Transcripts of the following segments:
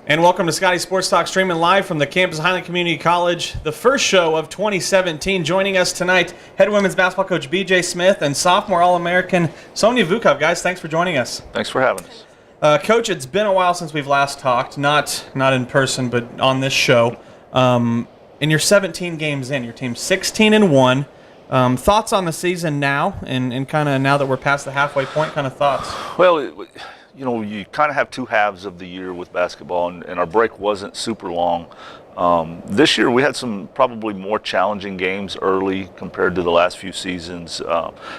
And welcome to Scottie Sports Talk, streaming live from the campus of Highland Community College, the first show of 2017. Joining us tonight, head women's basketball coach B.J. Smith and sophomore All-American Szonja Vukov. Guys, thanks for joining us. Thanks for having us. Coach, it's been a while since we've last talked, not in person, but on this show. And you're 17 games in. Your team's 16-1. Thoughts on the season now, and kind of now that we're past the halfway point, kind of thoughts? Well, you kind of have two halves of the year with basketball, and our break wasn't super long. This year we had some probably more challenging games early compared to the last few seasons.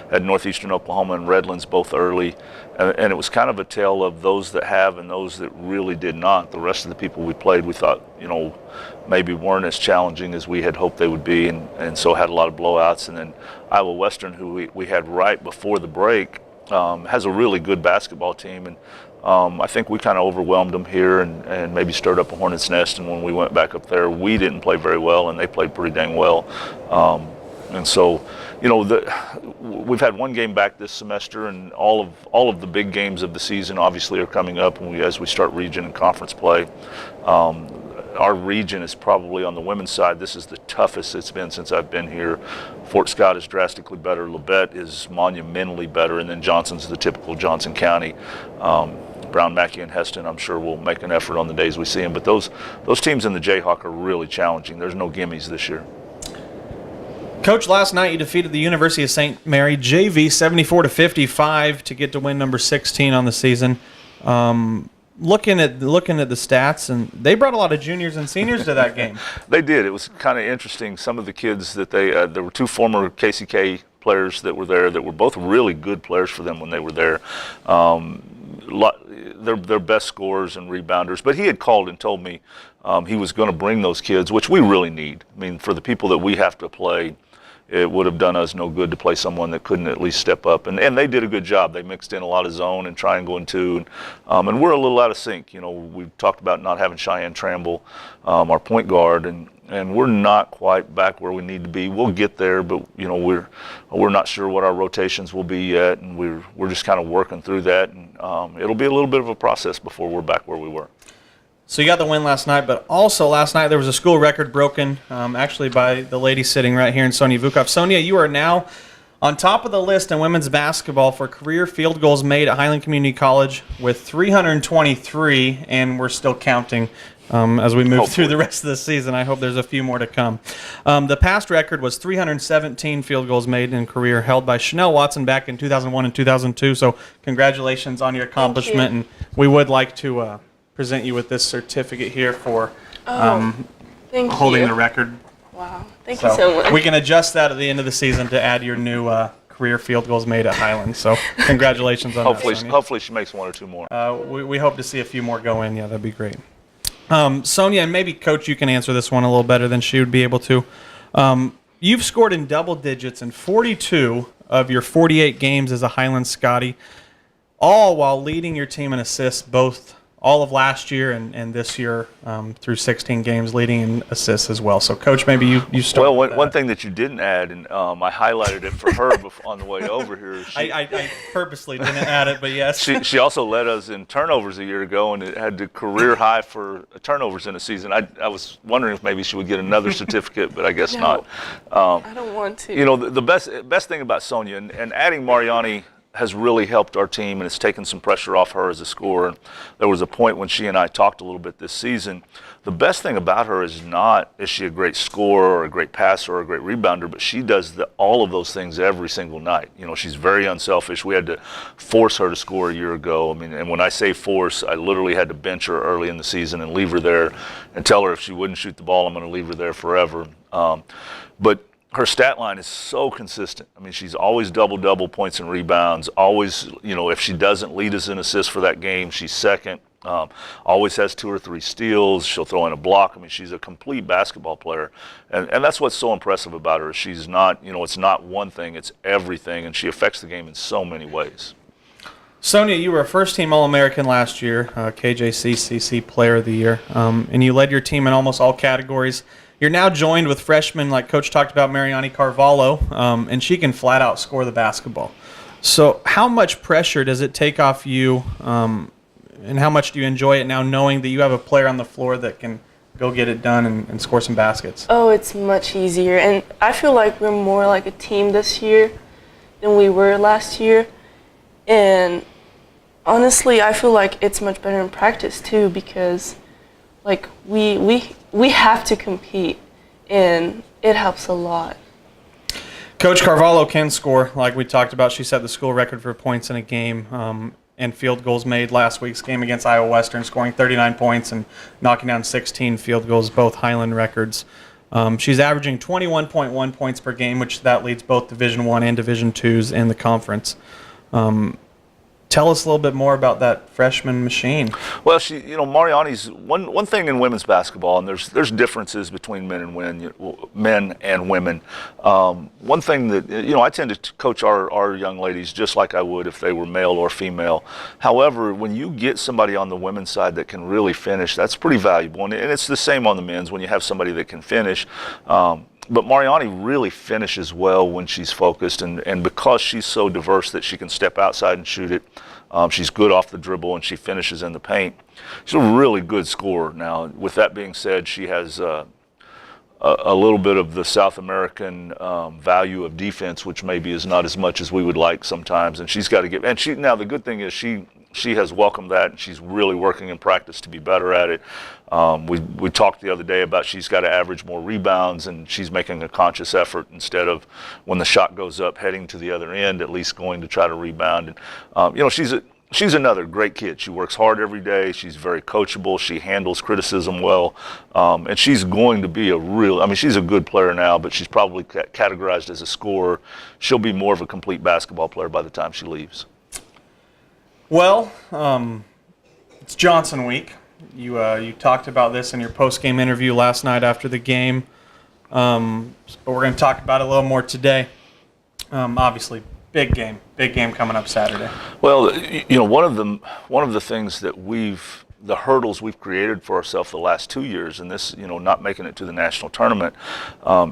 Had Northeastern Oklahoma and Redlands both early, and it was kind of a tale of those that have and those that really did not. The rest of the people we played, we thought, maybe weren't as challenging as we had hoped they would be, and so had a lot of blowouts. And then Iowa Western, who we had right before the break, has a really good basketball team, and I think we kind of overwhelmed them here and maybe stirred up a hornet's nest. And when we went back up there, we didn't play very well, and they played pretty dang well. And so, we've had one game back this semester, and all of the big games of the season obviously are coming up as we start region and conference play. Our region is probably, on the women's side, this is the toughest it's been since I've been here. Fort Scott is drastically better. Labette is monumentally better. And then Johnson's the typical Johnson County. Brown, Mackey, and Heston, I'm sure, will make an effort on the days we see them. But those teams in the Jayhawk are really challenging. There's no gimmies this year. Coach, last night you defeated the University of St. Mary JV 74-55 to get to win number 16 on the season. Looking at the stats, and they brought a lot of juniors and seniors to that game. They did. It was kind of interesting. Some of the kids that there were two former KCK players that were there that were both really good players for them when they were there. They're best scorers and rebounders. But he had called and told me he was going to bring those kids, which we really need. I mean, for the people that we have to play, it would have done us no good to play someone that couldn't at least step up. And they did a good job. They mixed in a lot of zone and triangle and two. And we're a little out of sync. We've talked about not having Cheyenne Tramble, our point guard, and we're not quite back where we need to be. We'll get there, but we're not sure what our rotations will be yet, and we're just kind of working through that. And it'll be a little bit of a process before we're back where we were. So you got the win last night, but also last night there was a school record broken, actually by the lady sitting right here in Szonja Vukov. Szonja, you are now on top of the list in women's basketball for career field goals made at Highland Community College with 323, and we're still counting as we move through the rest of the season. I hope there's a few more to come. The past record was 317 field goals made in career, held by Chanel Watson back in 2001 and 2002. So congratulations on your accomplishment, and we would like to present you with this certificate here for holding the record. Wow, thank you so much. We can adjust that at the end of the season to add your new career field goals made at Highland. So congratulations on that, Szonja. Hopefully she makes one or two more. We hope to see a few more go in. Yeah, that'd be great. Szonja, and maybe Coach, you can answer this one a little better than she would be able to. You've scored in double digits in 42 of your 48 games as a Highland Scottie, all while leading your team in assists both all of last year and this year through 16 games, leading in assists as well. So, Coach, maybe you start with that. One thing that you didn't add, and I highlighted it for her on the way over here. I purposely didn't add it, but yes. She also led us in turnovers a year ago, and it had the career high for turnovers in a season. I was wondering if maybe she would get another certificate, but I guess not. I don't want to. The best thing about Szonja, and adding Mariani has really helped our team, and it's taken some pressure off her as a scorer. There was a point when she and I talked a little bit this season. The best thing about her is not is she a great scorer or a great passer or a great rebounder, but she does all of those things every single night. She's very unselfish. We had to force her to score a year ago. I mean, and when I say force, I literally had to bench her early in the season and leave her there and tell her if she wouldn't shoot the ball, I'm going to leave her there forever. But her stat line is so consistent. I mean, she's always double points and rebounds. Always, if she doesn't lead us in assists for that game, she's second. Always has 2 or 3 steals. She'll throw in a block. I mean, she's a complete basketball player. And that's what's so impressive about her. She's not, it's not one thing, it's everything, and she affects the game in so many ways. Szonja, you were a first-team All-American last year, KJCCC Player of the Year, and you led your team in almost all categories. You're now joined with freshmen, like Coach talked about, Mariani Carvalho, and she can flat out score the basketball. So how much pressure does it take off you and how much do you enjoy it now, knowing that you have a player on the floor that can go get it done and score some baskets? Oh, it's much easier, and I feel like we're more like a team this year than we were last year. And honestly, I feel like it's much better in practice too, because like we have to compete, and it helps a lot. Coach Carvalho can score, like we talked about. She set the school record for points in a game and field goals made last week's game against Iowa Western, scoring 39 points and knocking down 16 field goals, both Highland records. She's averaging 21.1 points per game, which that leads both Division I and Division IIs in the conference. Tell us a little bit more about that freshman machine. Well, Mariani's one thing in women's basketball, and there's differences between men and women. One thing that I tend to coach our young ladies just like I would if they were male or female. However, when you get somebody on the women's side that can really finish, that's pretty valuable, and it's the same on the men's when you have somebody that can finish. But Mariani really finishes well when she's focused, and because she's so diverse that she can step outside and shoot it, she's good off the dribble and she finishes in the paint. She's a really good scorer. Now, with that being said, she has a little bit of the South American value of defense, which maybe is not as much as we would like sometimes, and she's got to get. And now the good thing is she has welcomed that, and she's really working in practice to be better at it. We talked the other day about she's got to average more rebounds, and she's making a conscious effort instead of when the shot goes up heading to the other end, at least going to try to rebound. And she's another great kid. She works hard every day. She's very coachable. She handles criticism well, and she's going to be she's a good player now, but she's probably categorized as a scorer. She'll be more of a complete basketball player by the time she leaves. Well, it's Johnson week. You talked about this in your post-game interview last night after the game, but we're going to talk about it a little more today. Obviously, big game coming up Saturday. Well, one of the things that the hurdles we've created for ourselves the last 2 years, and this, not making it to the national tournament,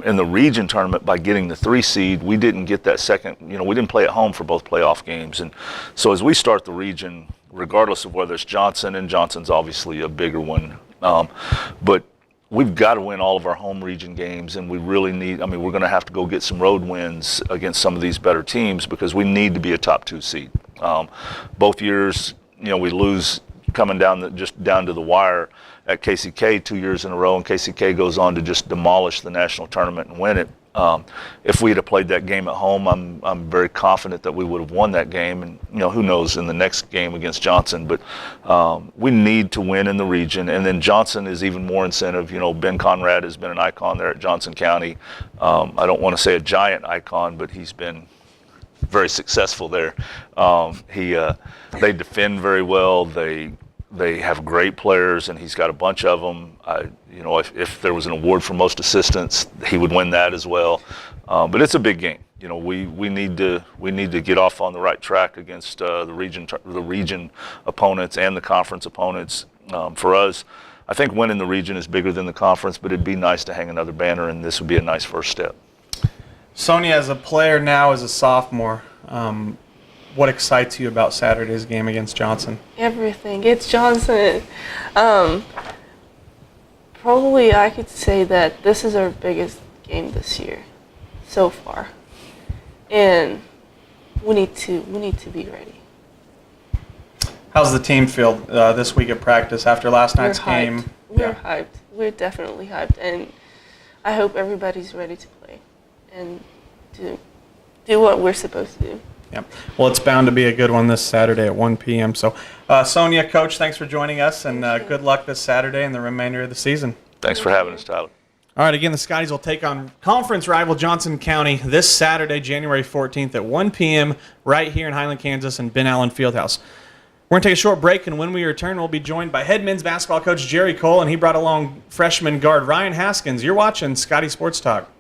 in the region tournament by getting the 3 seed, we didn't get that second, we didn't play at home for both playoff games. And so as we start the region, regardless of whether it's Johnson, and Johnson's obviously a bigger one, but we've got to win all of our home region games, and we really need, we're going to have to go get some road wins against some of these better teams because we need to be a top 2 seed. Both years, we lose coming down to the wire at KCK 2 years in a row, and KCK goes on to just demolish the national tournament and win it. If we had played that game at home, I'm very confident that we would have won that game, and who knows in the next game against Johnson. But we need to win in the region, and then Johnson is even more incentive. Ben Conrad has been an icon there at Johnson County. I don't want to say a giant icon, but he's been very successful there. They defend very well. They have great players, and he's got a bunch of them. If there was an award for most assistants, he would win that as well. But it's a big game. We need to get off on the right track against the region opponents and the conference opponents. For us, I think winning the region is bigger than the conference, but it'd be nice to hang another banner, and this would be a nice first step. Szonja, as a player now, as a sophomore, what excites you about Saturday's game against Johnson? Everything. It's Johnson. Probably I could say that this is our biggest game this year so far. And we need to be ready. How's the team feel this week at practice after last night's game? We're hyped. We're definitely hyped, and I hope everybody's ready to play and do what we're supposed to do. Yeah. Well, it's bound to be a good one this Saturday at 1 p.m. So, Szonja, Coach, thanks for joining us, and good luck this Saturday and the remainder of the season. Thanks for having us, Tyler. All right, again, the Scotties will take on conference rival Johnson County this Saturday, January 14th at 1 p.m. right here in Highland, Kansas in Ben Allen Fieldhouse. We're going to take a short break, and when we return, we'll be joined by head men's basketball coach Jerre Cole, and he brought along freshman guard Ryan Haskins. You're watching Scottie Sports Talk.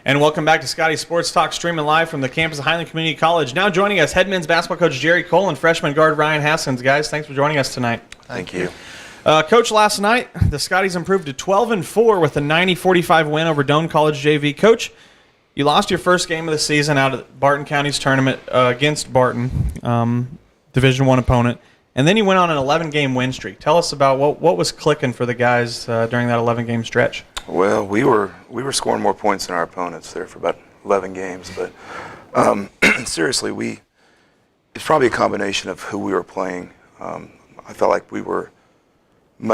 And welcome back to Scottie Sports Talk, streaming live from the campus of Highland Community College. Now joining us, head men's basketball coach Jerre and freshman guard Ryan Haskins. Guys, thanks for joining us tonight. Thank you. Coach, last night, the Scotties improved to 12-4 with a 90-45 win over Doane College JV. Coach, you lost your first game of the season out of Barton County's tournament against Barton, Division I opponent, and then you went on an 11-game win streak. Tell us about what was clicking for the guys during that 11-game stretch. Well, we were scoring more points than our opponents there for about 11 games, but seriously, it's probably a combination of who we were playing. I felt like we were the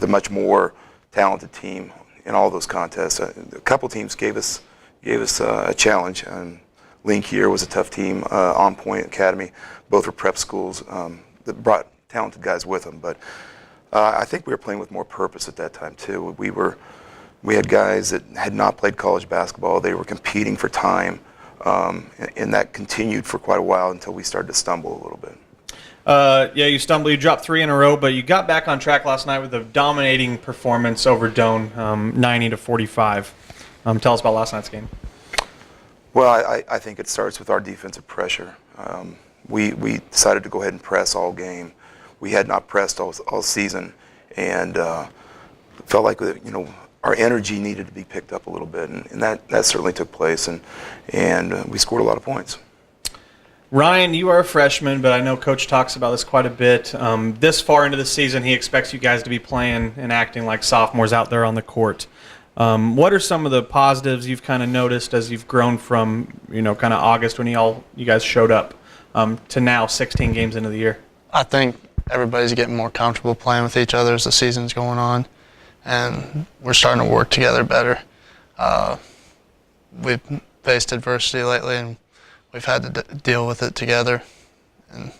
much more talented team in all those contests. A couple teams gave us a challenge. Kyelah was a tough team. On Point Academy, both were prep schools that brought talented guys with them. But I think we were playing with more purpose at that time too. We had guys that had not played college basketball. They were competing for time, and that continued for quite a while until we started to stumble a little bit. Yeah, you stumbled. You dropped 3 in a row, but you got back on track last night with a dominating performance over Doane, 90-45. Tell us about last night's game. Well, I think it starts with our defensive pressure. We decided to go ahead and press all game. We had not pressed all season, and felt like our energy needed to be picked up a little bit, and that certainly took place, and we scored a lot of points. Ryan, you are a freshman, but I know Coach talks about this quite a bit. This far into the season, he expects you guys to be playing and acting like sophomores out there on the court. What are some of the positives you've kind of noticed as you've grown from, kind of August when you guys showed up to now 16 games into the year? I think everybody's getting more comfortable playing with each other as the season's going on, and we're starting to work together better. We've faced adversity lately, and we've had to deal with it together, and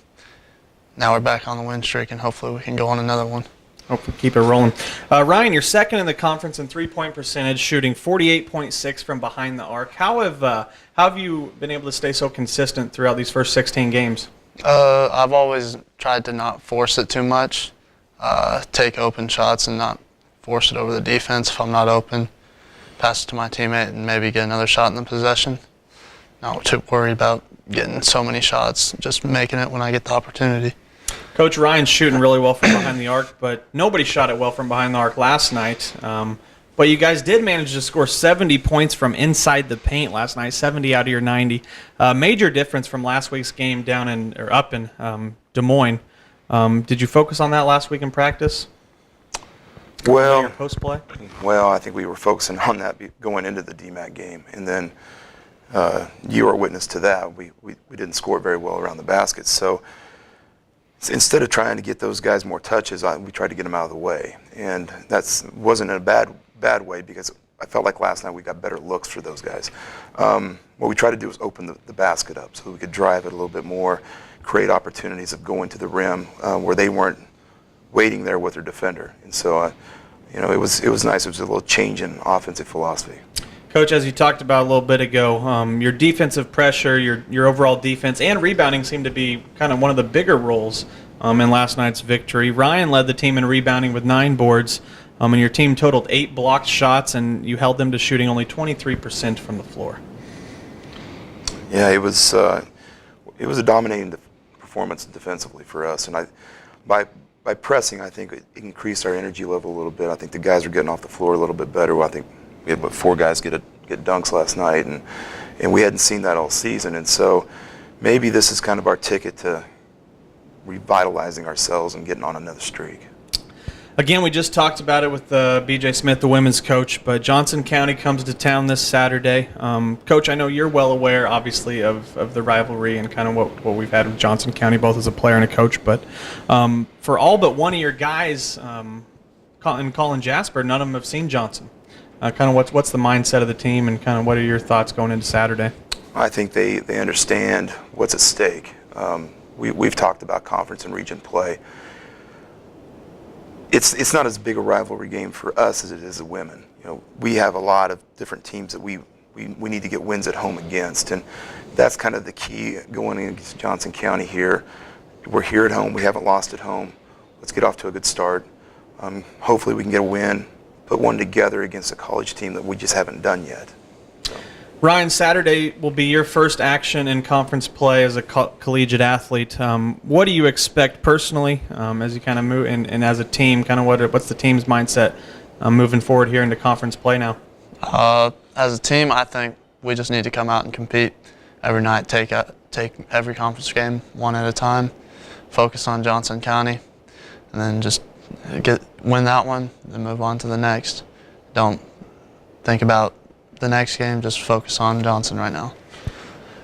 now we're back on the win streak, and hopefully we can go on another one. Hopefully keep it rolling. Ryan, you're second in the conference in three-point percentage, shooting 48.6 from behind the arc. How have you been able to stay so consistent throughout these first 16 games? I've always tried to not force it too much, take open shots and not force it over the defense if I'm not open, pass it to my teammate and maybe get another shot in the possession. Not too worried about getting so many shots, just making it when I get the opportunity. Coach Ryan's shooting really well from behind the arc, but nobody shot it well from behind the arc last night. But you guys did manage to score 70 points from inside the paint last night, 70 out of your 90. Major difference from last week's game up in Des Moines. Did you focus on that last week in practice? Well, post play. Well, I think we were focusing on that going into the DMAC game, and then you were a witness to that. We didn't score very well around the basket, so instead of trying to get those guys more touches, we tried to get them out of the way, and that wasn't in a bad way because I felt like last night we got better looks for those guys. What we tried to do was open the basket up so we could drive it a little bit more, create opportunities of going to the rim where they weren't waiting there with their defender, and so it was nice. It was a little change in offensive philosophy. Coach, as you talked about a little bit ago, your defensive pressure, your overall defense, and rebounding seemed to be kind of one of the bigger roles in last night's victory. Ryan led the team in rebounding with 9 boards, and your team totaled 8 blocked shots, and you held them to shooting only 23% from the floor. Yeah, it was a dominating performance defensively for us, and by pressing, I think it increased our energy level a little bit. I think the guys are getting off the floor a little bit better. I think we had 4 guys get dunks last night, and we hadn't seen that all season. And so maybe this is kind of our ticket to revitalizing ourselves and getting on another streak. Again, we just talked about it with B.J. Smith, the women's coach, but Johnson County comes to town this Saturday. Coach, I know you're well aware, obviously, of the rivalry and kind of what we've had with Johnson County, both as a player and a coach. But for all but one of your guys, Colin Jasper, none of them have seen Johnson. Kind of what's the mindset of the team, and kind of what are your thoughts going into Saturday? I think they understand what's at stake. We've talked about conference and region play. It's not as big a rivalry game for us as it is the women. We have a lot of different teams that we need to get wins at home against, and that's kind of the key going against Johnson County here. We're here at home. We haven't lost at home. Let's get off to a good start. Hopefully we can get a win, put one together against a college team that we just haven't done yet. Ryan, Saturday will be your first action in conference play as a collegiate athlete. What do you expect personally as you kind of move, and as a team, kind of what's the team's mindset moving forward here into conference play now? As a team, I think we just need to come out and compete every night, take every conference game one at a time, focus on Johnson County, and then just win that one, then move on to the next. Don't think about the next game, just focus on Johnson right now.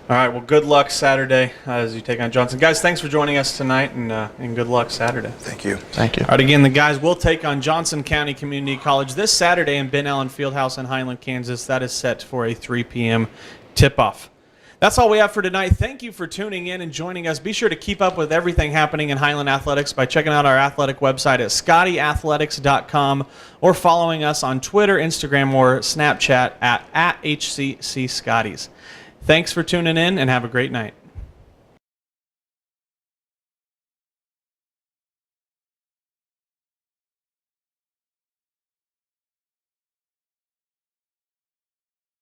All right, well, good luck Saturday as you take on Johnson. Guys, thanks for joining us tonight, and good luck Saturday. Thank you. Thank you. All right, again, the guys will take on Johnson County Community College this Saturday in Ben Allen Fieldhouse in Highland, Kansas. That is set for a 3 p.m. tip-off. That's all we have for tonight. Thank you for tuning in and joining us. Be sure to keep up with everything happening in Highland Athletics by checking out our athletic website at scottieathletics.com or following us on Twitter, Instagram, or Snapchat at HCC Scotties. Thanks for tuning in and have a great night.